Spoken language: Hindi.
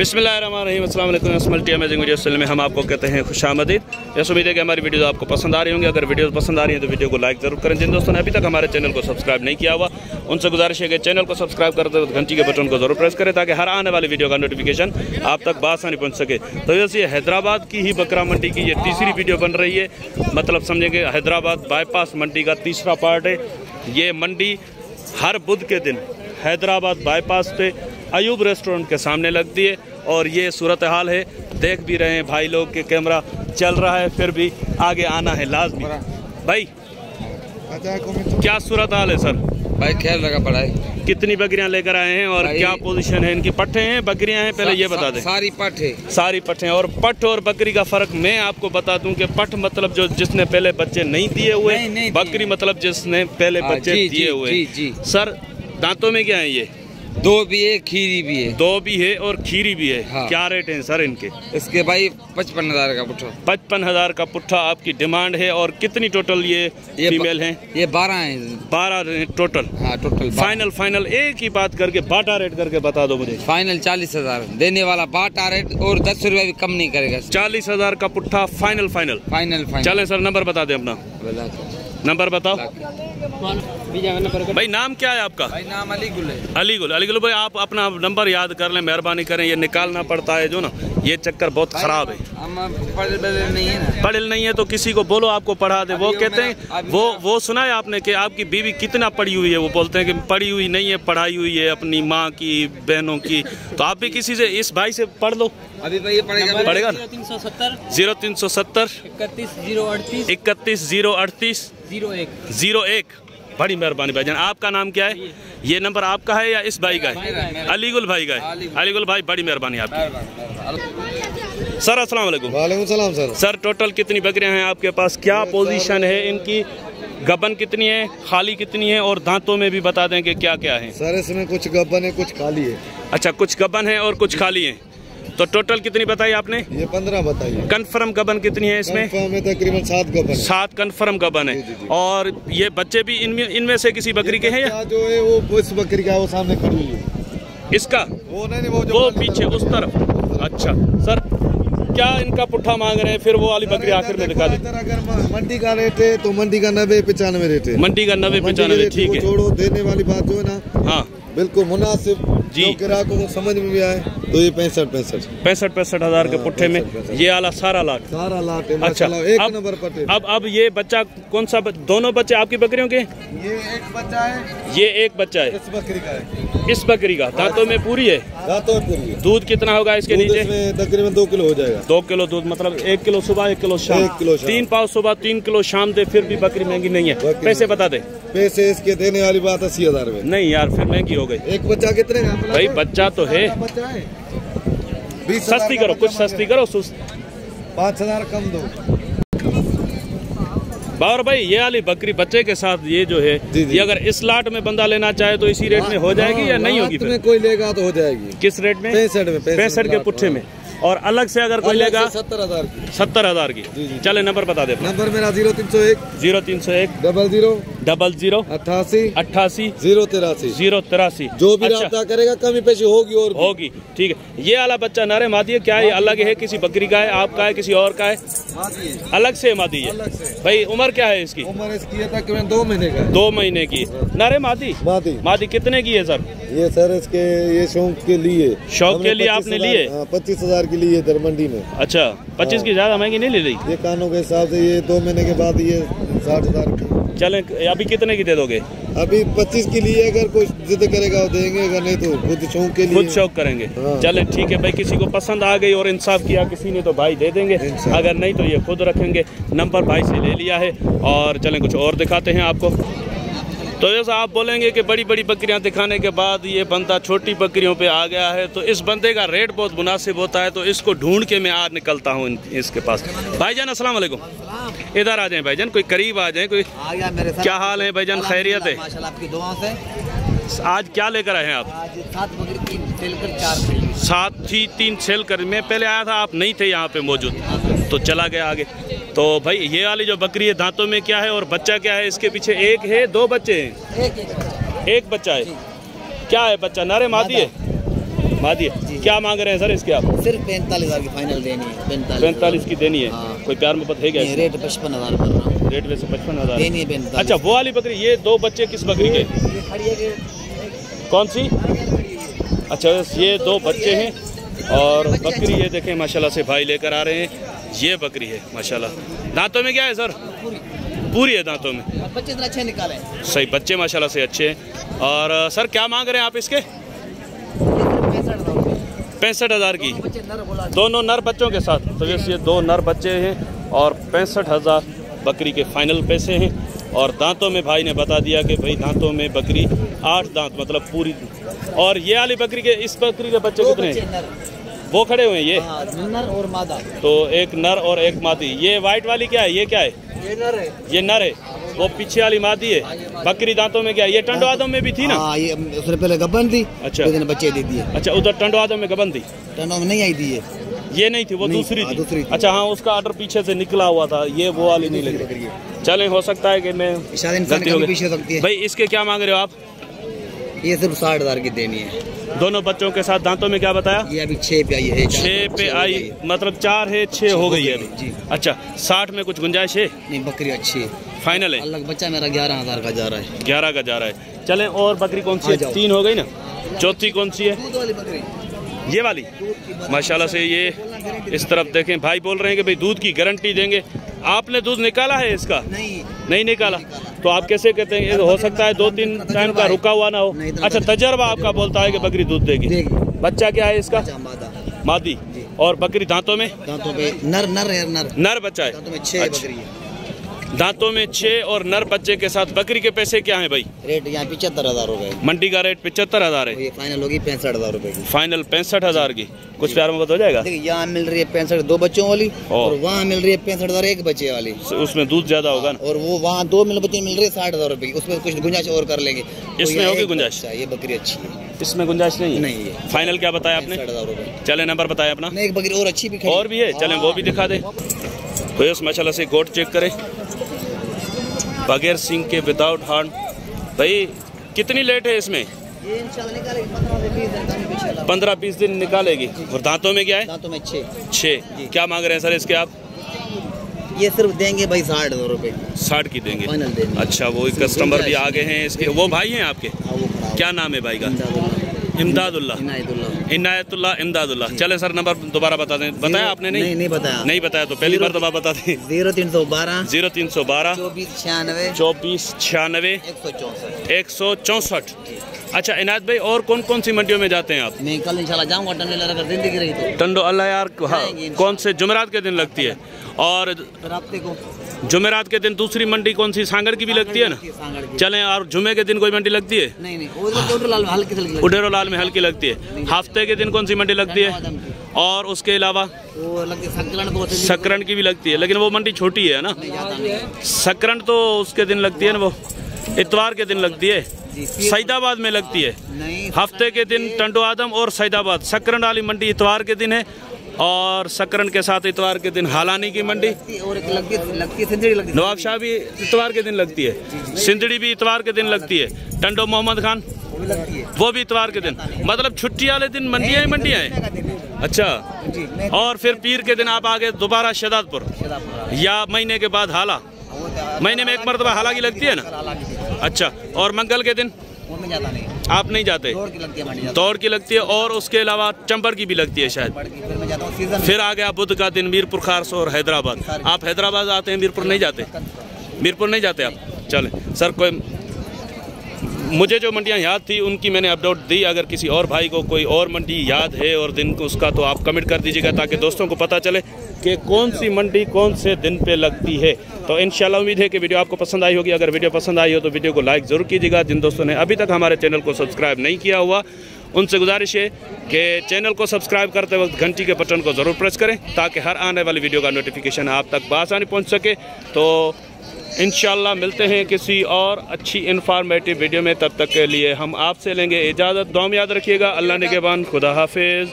बिस्मिल्लाहिर्रहमानिर्रहीम, अस्सलाम वालेकुम। मल्टी अमेजिंग वीडियो में हम आपको कहते हैं खुशामदीद। यह उम्मीद है कि हमारी वीडियो आपको पसंद आ रही होंगी। अगर वीडियो पसंद आ रही है तो वीडियो को लाइक जरूर करें। जिन दोस्तों ने अभी तक हमारे चैनल को सब्सक्राइब नहीं किया हुआ उनसे गुजारिश है कि चैनल को सब्सक्राइब करते हुए घंटी के बटन को जरूर प्रेस करें ताकि हर आने वाली वीडियो का नोटिफिकेशन आप तक बआसानी पहुँच सके। तो जैसे हैदराबाद की ही बकरा मंडी की ये तीसरी वीडियो बन रही है, मतलब समझेंगे हैदराबाद बाईपास मंडी का तीसरा पार्ट है। ये मंडी हर बुध के दिन हैदराबाद बाईपास पे अयूब रेस्टोरेंट के सामने लगती है और ये सूरत हाल है। देख भी रहे हैं भाई लोग के कैमरा चल रहा है, फिर भी आगे आना है लाजमी। भाई क्या सूरत हाल है सर? भाई ख्याल लगा पड़ा है। कितनी बकरियां लेकर आए हैं और क्या पोजीशन है इनकी? पट्ठे हैं, बकरियां हैं? पहले ये बता दें। सारी पट है। सारी पट्ठे हैं। और पट्ठ और बकरी का फर्क मैं आपको बता दूं कि पट्ठ मतलब जो जिसने पहले बच्चे नहीं दिए हुए, बकरी मतलब जिसने पहले बच्चे दिए हुए। सर दांतों में क्या है ये? दो भी है, खीरी भी है। दो भी है और खीरी भी है। हाँ। क्या रेट है सर इनके? इसके भाई 55,000 का पुट्ठा। 55,000 का पुट्ठा आपकी डिमांड है। और कितनी टोटल ये फीमेल हैं? ये 12 हैं। 12 टोटल? हाँ टोटल। फाइनल एक ही बात करके बाटा रेट करके बता दो मुझे। फाइनल 40,000 देने वाला बाटा रेट, और 10 रुपए भी कम नहीं करेगा। 40,000 का पुट्ठा फाइनल। चलें सर, नंबर बता दें अपना। नंबर बताओ भाई। नाम क्या है आपका? भाई नाम अलीगुल है। अलीगुल भाई, आप अपना नंबर याद कर लें, मेहरबानी करें। ये निकालना पड़ता है जो ना, ये चक्कर बहुत खराब है। पढ़े नहीं है तो किसी को बोलो आपको पढ़ा दे। वो कहते हैं वो सुना है आपने कि आपकी बीवी कितना पढ़ी हुई है? वो बोलते हैं कि पढ़ी हुई नहीं है, पढ़ाई हुई है अपनी माँ की, बहनों की। तो आप भी किसी से, इस भाई से पढ़ लो। अभी भाई पड़ेगा 0370 31 038 01। बड़ी मेहरबानी भाईजान। आपका नाम क्या है? ये नंबर आपका है या इस भाई का है? अलीगुल भाई का है। अलीगुल भाई बड़ी मेहरबानी आपकी। सर अस्सलाम वालेकुम। वालेकुम सलाम सर। सर टोटल कितनी बकरियां हैं आपके पास? क्या पोजीशन है इनकी? गबन कितनी है, खाली कितनी है? और दांतों में भी बता दें कि क्या क्या है। सर इसमें कुछ गबन है, कुछ खाली है। अच्छा, कुछ गबन है और कुछ खाली है। तो टोटल कितनी बताई आपने? ये 15 बताइए। कंफर्म गबन कितनी है इसमें? कंफर्म है तकरीबन 7 गबन। 7 कंफर्म गबन है। जी। और ये बच्चे भी इनमें से किसी बकरी के हैं या जो है वो इस बकरी का, वो सामने खड़ी हुई है। इसका वो नहीं, वो पीछे उस तरफ। अच्छा सर, क्या इनका पुट्ठा मांग रहे हैं? फिर वो वाली बकरी आखिर में दिखा देते। अगर मंडी का रेट है तो मंडी का 90-95 रेट है। मंडी का 90-95, ठीक है। छोड़ो, देने वाली बात जो है ना, हाँ बिल्कुल मुनासिब जी, ग्राहकों को समझ में भी आए तो ये 65 हजार के पुट्ठे में ये आला सारा लाट है। अच्छा, एक नंबर पट्टे। अब ये बच्चा कौन सा? दोनों बच्चे आपकी बकरियों के? ये एक बच्चा है। ये एक बच्चा है। इस बकरी का है। इस बकरी का दांतों में पूरी है? दांतों में पूरी है। दूध कितना होगा इसके नीचे? तकरीबन 2 किलो हो जाएगा। 2 किलो दूध, मतलब 1 किलो सुबह 1 किलो शाम। 3 पाव सुबह 3 किलो शाम दे, फिर भी बकरी महंगी नहीं है। पैसे बता दे। पैसे इसके देने वाली बात 80,000 में। नहीं यार, फिर महंगी हो गई। एक बच्चा कितने का भाई? बच्चा तो है। सस्ती करो, कुछ सस्ती करो। 5,000 कम दो। बावर भाई ये वाली बकरी बच्चे के साथ ये जो है, ये अगर इस लाट में बंदा लेना चाहे तो इसी रेट में हो जाएगी या नहीं होगी? फिर कोई लेगा तो हो जाएगी। किस रेट में? 65 के पुट्ठे में। और अलग से अगर कोई लेगा 70,000 की। चले नंबर बता दे। नंबर मेरा 0301 00 88 083। जो भी राब्ता करेगा कमी पेशी होगी। ठीक है। ये वाला बच्चा नारे मादी है क्या? ये अलग है? किसी बकरी का है, आपका है, किसी और का है? अलग से मादी है। भाई उम्र क्या है इसकी? उम्र इसकी है तकरीबन 2 महीने का। 2 महीने की नारे मादी कितने की है सर? ये सर इसके ये शौक के लिए आपने लिए? 25,000 की लिए इधर मंडी में। अच्छा, 25 की ज्यादा महंगी नहीं ले रही? ये कानों के हिसाब से ये 2 महीने के बाद ये 60,000 की। चलें, अभी कितने की दे दोगे? अभी 25 की लिए, अगर कोई जिद करेगा वो देंगे, अगर नहीं तो खुद शौक के लिए, खुद शौक करेंगे। हाँ। चलें ठीक है भाई, किसी को पसंद आ गई और इंसाफ किया किसी ने तो भाई दे देंगे, अगर नहीं तो ये खुद रखेंगे। नंबर भाई से ले लिया है। और चलें कुछ और दिखाते हैं आपको। तो जैसा आप बोलेंगे कि बड़ी बड़ी बकरियां दिखाने के बाद ये बंदा छोटी बकरियों पे आ गया है, तो इस बंदे का रेट बहुत मुनासिब होता है, तो इसको ढूंढ के मैं आज निकलता हूँ इसके पास। भाईजान अस्सलाम वालेकुम। इधर आ जाएं भाईजान, कोई करीब आ जाएं। कोई आ गया मेरे साथ। क्या हाल है भाईजान? खैरियत है? माशाल्लाह आपकी दुआओं से। आज क्या लेकर आए हैं आप? आज 7 बकरी 3 सेल कर 4 7 थी 3 सेल कर। मैं पहले आया था, आप नहीं थे यहाँ पे मौजूद, तो चला गया आगे। तो भाई ये वाली जो बकरी है दांतों में क्या है और बच्चा क्या है इसके पीछे? एक है, 2 बच्चे हैं? एक बच्चा है। क्या है बच्चा? नारे मादी है? मादी है। क्या मांग रहे हैं सर इसके आप? सिर्फ 45,000 की फाइनल देनी है। 45 की देनी है। हाँ। कोई प्यार मोहब्बत है क्या? रेट 55,000 कर रहा हूँ। रेट वैसे 55,000 देनी है 45। अच्छा वो वाली बकरी, ये 2 बच्चे किस बकरी के? कौन सी? अच्छा ये 2 बच्चे हैं और बकरी ये देखें माशाल्लाह से भाई लेकर आ रहे हैं। ये बकरी है माशाल्लाह। दांतों में क्या है सर? पूरी है दांतों में। बच्चे इतना अच्छे निकाले। सही बच्चे माशाल्लाह से अच्छे हैं। और सर क्या मांग रहे हैं आप इसके? 65,000 की, दोनों नर बच्चों के साथ। तो ये 2 नर बच्चे हैं और 65,000 बकरी के फाइनल पैसे हैं। और दांतों में भाई ने बता दिया कि भाई दांतों में बकरी 8 दांत मतलब पूरी। और ये वाली बकरी के, इस बकरी के बच्चे कितने हैं? वो खड़े हुए हैं ये नर और मादा। तो एक नर और एक मादी। ये वाइट वाली क्या है? ये क्या है? ये नर है। ये नर है। वो पीछे वाली मादी है। बकरी दांतों में क्या है? ये टंडो आदम में भी थी ना? हाँ, ये उसने पहले गबन थी। अच्छा बच्चे दे दिए। अच्छा उधर टंडो आदम में गबन थी? टंडो में नहीं आई थी ये नहीं थी, वो दूसरी थी। अच्छा हाँ, उसका आर्डर पीछे से निकला हुआ था, ये वो वाली नहीं लगी। चले हो सकता है कि मैं गलती हो गई। भाई इसके क्या मांग रहे हो आप? ये सिर्फ 60,000 की देनी है। दोनों बच्चों के साथ। दांतों में क्या बताया? ये अभी 6 पे आई है। 6 पे आई मतलब 4 है, 6 हो गई है अभी। अच्छा 60 में कुछ गुंजाइश है? नहीं, बकरी अच्छी है, फाइनल है। अलग बच्चा मेरा 11,000 का जा रहा है। 11 का जा रहा है। चलें और बकरी कौन सी है? 3 हो गई ना, चौथी कौन सी है? दूध वाली बकरी। ये वाली माशाल्लाह से। ये इस तरफ देखें, भाई बोल रहे हैं कि भाई दूध की गारंटी देंगे। आपने दूध निकाला है इसका? नहीं निकाला। तो आप कैसे कहते हैं? हो सकता है 2-3 टाइम का रुका हुआ ना हो। अच्छा तजर्बा आपका बोलता है कि बकरी दूध देगी। बच्चा क्या है इसका? मादी। और बकरी दांतों में? दांतों पे नर बच्चा है। दांतों में 6 बकरी है। दांतों में 6 और नर बच्चे के साथ। बकरी के पैसे क्या हैं भाई? रेट यहाँ 75,000 रुपए। मंडी का रेट 75,000 है। ये फाइनल होगी 65,000 रुपए की। फाइनल 65,000 की। कुछ प्यार में हो जाएगा? देखिए यहाँ मिल रही है 65 2 बच्चों वाली और वहाँ मिल रही है 65,000 1 बच्चे वाली। उसमें दूध ज्यादा होगा ना? और वो वहाँ 2 बच्चे मिल रहे 60,000 रुपए की। उसमें कुछ गुंजाइश और कर लेंगे। इसमें होगी गुंजाइश? ये बकरी अच्छी है, इसमें गुंजाइश नहीं है? नहीं है। फाइनल क्या बताया आपने? 60,000 रुपए। चले नंबर बताया अपना। एक बकरी और अच्छी भी और भी है, चलें वो भी दिखा दे। भैया माशाल्लाह से गोट चेक करें, बगैर सिंग के, विदाउट हॉर्न। भाई कितनी लेट है इसमें? ये इंशाल्लाह निकालेगी 15-20 दिन निकालेगी। और दांतों में क्या है? दांतों में 6। क्या मांग रहे हैं सर इसके आप? ये सिर्फ देंगे भाई 60,000 रुपए। 60 की देंगे? फाइनल देंगे। अच्छा वो कस्टमर भी आ गए हैं इसके। वो भाई हैं आपके? क्या नाम है भाई का? इमदादुल्लाह। इनायतुल्लाह इमदादुल्लाह। चले सर नंबर दोबारा बता दें। बताया आपने? नहीं बताया। नहीं बताया तो पहली बार दोबारा बता दें। 0312 2496 164। अच्छा इनायत भाई, और कौन कौन सी मंडियों में जाते हैं आप? मैं कल इंशाल्लाह जाऊंगा टंडो, अगर जिंदगी रही तो। टंडो अल्लाह यार। हाँ, कौन से? जुमेरात के दिन लगती है। और हफ्ते को जुमेरात के दिन दूसरी मंडी कौन सी? सांगड़ की भी लगती है ना? चलें। और जुमे के दिन कोई मंडी लगती है? नहीं हल्की उडेरो लाल में हल्की लगती है। हफ्ते के दिन कौन सी मंडी लगती है? और उसके अलावा सकरण की भी लगती है, लेकिन वो मंडी छोटी है ना। सकरण तो उसके दिन लगती है ना, वो इतवार के दिन लगती है। सईदाबाद में लगती है हफ्ते के दिन टंडो आदम और सईदाबाद। सकरण वाली मंडी इतवार के दिन है और सकरण के साथ इतवार के दिन हालानी की मंडी। और लगती है नवाब शाह भी इतवार के दिन लगती है, सिंदड़ी भी इतवार के दिन लगती है, टंडो मोहम्मद खान वो भी इतवार के दिन। मतलब छुट्टी वाले दिन मंडियाँ ही मंडियाँ हैं। अच्छा, और फिर पीर के दिन आप आगे दोबारा शहदादपुर या महीने के बाद हाला। महीने में एक मरतबा हाला की लगती है ना। अच्छा, और मंगल के दिन आप नहीं जाते? दौड़ की लगती है और उसके अलावा चंबर की भी लगती है शायद। फिर आ गया बुध का दिन मीरपुर खास और हैदराबाद। आप हैदराबाद आते हैं, मीरपुर नहीं जाते? मीरपुर नहीं जाते आप? चले सर, कोई मुझे जो मंडियां याद थी उनकी मैंने अपडेट दी। अगर किसी और भाई को कोई और मंडी याद है और दिन को उसका, तो आप कमेंट कर दीजिएगा ताकि दोस्तों को पता चले कि कौन सी मंडी कौन से दिन पे लगती है। तो इंशाल्लाह उम्मीद है कि वीडियो आपको पसंद आई होगी। अगर वीडियो पसंद आई हो तो वीडियो को लाइक ज़रूर कीजिएगा। जिन दोस्तों ने अभी तक हमारे चैनल को सब्सक्राइब नहीं किया हुआ उनसे गुजारिश है कि चैनल को सब्सक्राइब करते वक्त घंटी के बटन को ज़रूर प्रेस करें ताकि हर आने वाली वीडियो का नोटिफिकेशन आप तक बआसानी पहुँच सके। तो इंशाल्लाह मिलते हैं किसी और अच्छी इन्फॉर्मेटिव वीडियो में। तब तक के लिए हम आपसे लेंगे इजाज़त। दुआ में याद रखिएगा। अल्लाह निगहबान। खुदा हाफिज़।